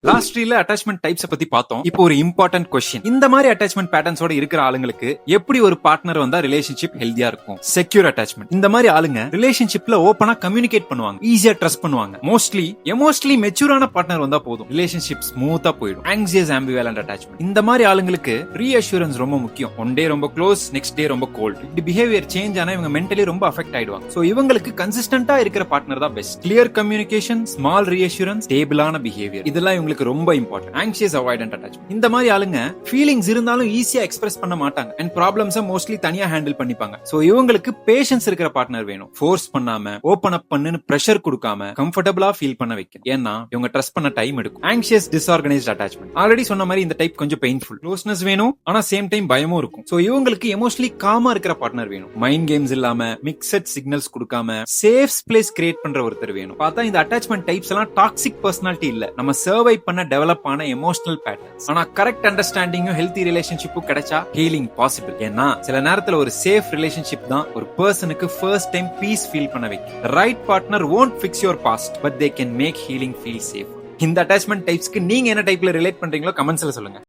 Last ரீல்ல attachment types பத்தி பார்த்தோம். இப்போ ஒரு இம்பார்ட்டன்ட் கொஸ்டின். இந்த மாதிரி அட்டாச்மெண்ட் பேட்டர்ன்ஸோட இருக்கிற ஆளுங்களுக்கு எப்படி ஒரு பார்ட்னர் வந்தா ரிலேஷன்ஷிப் ஹெல்தியா இருக்கும்? Secure attachment. இந்த மாதிரி ஆளுங்க ரிலேஷன்ஷிப்ல ஓபனா கம்யூனிகேட் பண்ணுவாங்க, ஈஸியா ட்ரஸ்ட் பண்ணுவாங்க. மோஸ்ட்லி எமோஷனலி மெச்சூரான பார்ட்னர் வந்தா போதும், ரிலேஷன்ஷிப் ஸ்மூத்தா போயிடும். Anxious ambivalent attachment. இந்த மாதிரி ஆளுங்களுக்கு ரீஅஷூரன்ஸ் ரொம்ப முக்கியம். ஒன் டே ரொம்ப க்ளோஸ், நெக்ஸ்ட் டே ரொம்ப கோல்ட். இப்படி பிஹேவியர் சேஞ்ச் ஆனா இவங்க மென்டலி ரொம்ப அஃபெக்ட் ஆயிடுவாங்க. சோ இவங்களுக்கு கன்சிஸ்டன்டா இருக்கிற பார்ட்னர் தான் best. Clear communication, small reassurance, ஸ்டேபிளான பிஹேவியர், இதெல்லாம் இவங்களுக்கு ரொம்ப இம்பார்ட்டன்ட். Anxious avoidant attachment. இந்த மாதிரி ஆளுங்க ஃபீலிங்ஸ் இருந்தாலும் ஈஸியா எக்ஸ்பிரஸ் பண்ண மாட்டாங்க அண்ட் ப்ராப்ளம்ஸை மோஸ்ட்லி தனியா ஹேண்டில் பண்ணிப்பாங்க. சோ இவங்களுக்கு பேஷன்ஸ் இருக்கிற பார்ட்னர் வேணும். ஃபோர்ஸ் பண்ணாம, ஓபன் அப் பண்ணுன்னு பிரஷர் கொடுக்காம கம்ஃபர்டபிளா ஃபீல் பண்ண வைக்கும். ஏன்னா இவங்க ட்ரஸ்ட் பண்ண டைம் எடுக்கும். Anxious disorganised attachment. ஆல்ரெடி சொன்ன மாதிரி இந்த டைப் கொஞ்சம் பெயின்ஃபுல். க்ளோஸ்னஸ் வேணும், ஆனா சேம் டைம் பயமும் இருக்கும். சோ இவங்களுக்கு எமோஷனலி காமா இருக்கிற பார்ட்னர் வேணும். மைண்ட் கேம்ஸ் இல்லாம, மிக்சட் சிக்னல்ஸ் கொடுக்காம, சேஃப் பிளேஸ் கிரியேட் பண்ற ஒருத்தர் வேணும். பார்த்தா இந்த அட்டாச்மெண்ட் டைப்ஸ் எல்லாம் டாக்ஸிக் பர்சனாலிட்டி இல்ல, நம்ம சர்வை பண்ண டெவலப் ஆன எமோஷனல் பேட்டர்ன்ஸ். ஆனா கரெக்ட் அண்டர்ஸ்டாண்டிங்கும் ஹெல்தி ரிலேஷன்ஷிப்பும் கிடைச்சா ஹீலிங் பாசிபிள். ஏன்னா சில நேரத்துல ஒரு சேஃப் ரிலேஷன்ஷிப் தான் ஒரு பர்சனுக்கு ஃபர்ஸ்ட் டைம் பீஸ் ஃபீல் பண்ண வைக்கும். Right partner won't fix your past, but they can make healing feel safe. இந்த அட்டாச்மெண்ட் டைப்ஸ்க்கு நீங்க என்ன டைப்ல ரிலேட் பண்றீங்களோ கமெண்ட்ஸ்ல சொல்லுங்க.